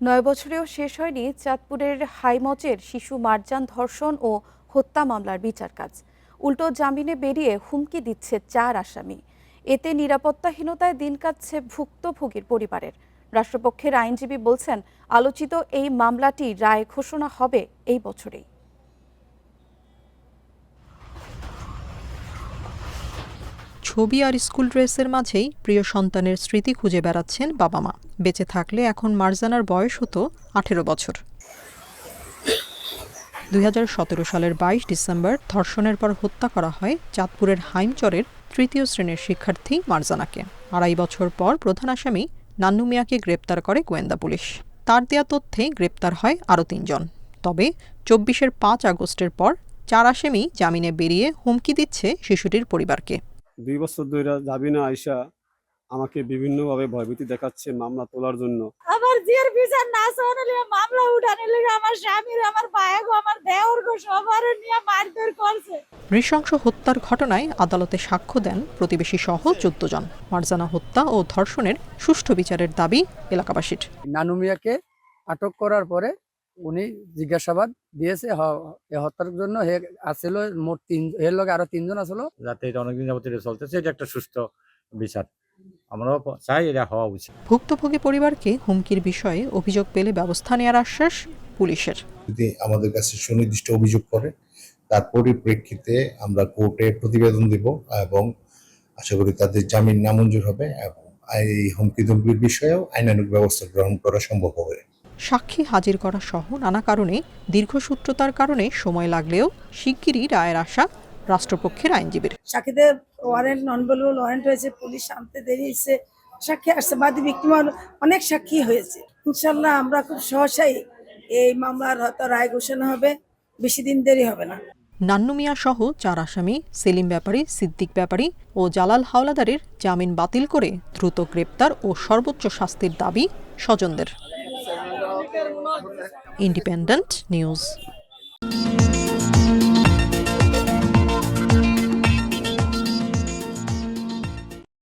9 বছরেও শেষ হয়নি চাঁদপুরের হাইমচের শিশু মারজান ধর্ষণ ও হত্যা মামলার বিচার কাজ। উল্টো জামিনে বেরিয়ে হুমকি দিচ্ছে 4 আসামি। এতে নিরাপত্তাহীনতায় দিন কাটছে ভুক্তভোগীর পরিবারের। রাষ্ট্রপক্ষের আইনজীবী বলছেন, আলোচিত এই মামলাটি রায় ঘোষণা হবে এই বছরেই। ছবি আর স্কুল ড্রেসের মাঝেই প্রিয় সন্তানের স্মৃতি খুঁজে বেড়াচ্ছেন বাবা মা। বেঁচে থাকলে এখন মারজানার বয়স হতো 18 বছর। 2017 সালের 22 ডিসেম্বর ধর্ষণের পর হত্যা করা হয় চাঁদপুরের হাইমচরের 3য় শ্রেণীর শিক্ষার্থী মারজানাকে। 2.5 বছর পর প্রধান আসামি নান্নু মিয়াকে গ্রেপ্তার করে গোয়েন্দা পুলিশ। তার দেয়া তথ্যে গ্রেপ্তার হয় আরও 3 জন। তবে 24-এর 5 আগস্টের পর 4 আসামি জামিনে বেরিয়ে হুমকি দিচ্ছে শিশুটির পরিবারকে। 2 বছর ধরে জামিনে আইসা আমাকে বিভিন্নভাবে ভয়ভীতি দেখাচ্ছে মামলা তোলার জন্য। আমার জিয়ার বিচার না হলে মামলা উঠানে লেগে আমার স্বামীর, আমার ভাইগো, আমার দেওরগো সবার নিয়ে মারধর করছে। নৃশংস হত্যার ঘটনায় আদালতে সাক্ষ্য দেন প্রতিবেশী সহ 14 জন। মারজানা হত্যা ও ধর্ষণের সুষ্ঠু বিচারের দাবি এলাকাবাসীর। নানু মিয়াকে আটক করার পরে উনি জিজ্ঞাসাবাদ দিয়েছে হত্যার জন্য হে আসছিল মোট 3, এর লগে আরো 3 জন আসলো। যাতে এটা অনেকদিন যাবত চলতেছে, এটা একটা সুষ্ঠু বিচার আমরাও চাই, এটা হওয়া উচিত। ভুক্তভোগী পরিবারকে হুমকির বিষয়ে অভিযোগ পেলে ব্যবস্থা নেওয়ার আশ্বাস পুলিশের। যদি আমাদের কাছে সুনির্দিষ্ট অভিযোগ করে তার পরিপ্রেক্ষিতে আমরা কোর্টে প্রতিবেদন দেব এবং আশা করি তাদের জামিন নামঞ্জুর হবে এবং এই হুমকি ধমকির বিষয়েও আইনানুগ ব্যবস্থা গ্রহণ করা সম্ভব হবে। সাক্ষী হাজির করা সহ নানা কারণে দীর্ঘসূত্রতার কারণে সময় লাগলেও শিগগিরই রায়ের আশা রাষ্ট্রপক্ষের আইনজীবীর। সাক্ষীদের ওয়ারেন্ট, নন বেলেবল ওয়ারেন্ট হয়েছে, পুলিশ আনতে দেরি হয়েছে, সাক্ষী আসছে, বাদী ব্যক্তি অনেক সাক্ষী হয়েছে। ইনশাল্লাহ আমরা খুব সহসাই এই মামলার হয়তো রায় ঘোষণা হবে, বেশি দিন দেরি হবে না। নান্নু মিয়া সহ 4 আসামি সেলিম ব্যাপারী, সিদ্দিক ব্যাপারী ও জালাল হাওলাদারের জামিন বাতিল করে দ্রুত গ্রেপ্তার ও সর্বোচ্চ শাস্তির দাবি স্বজনদের। Independent news.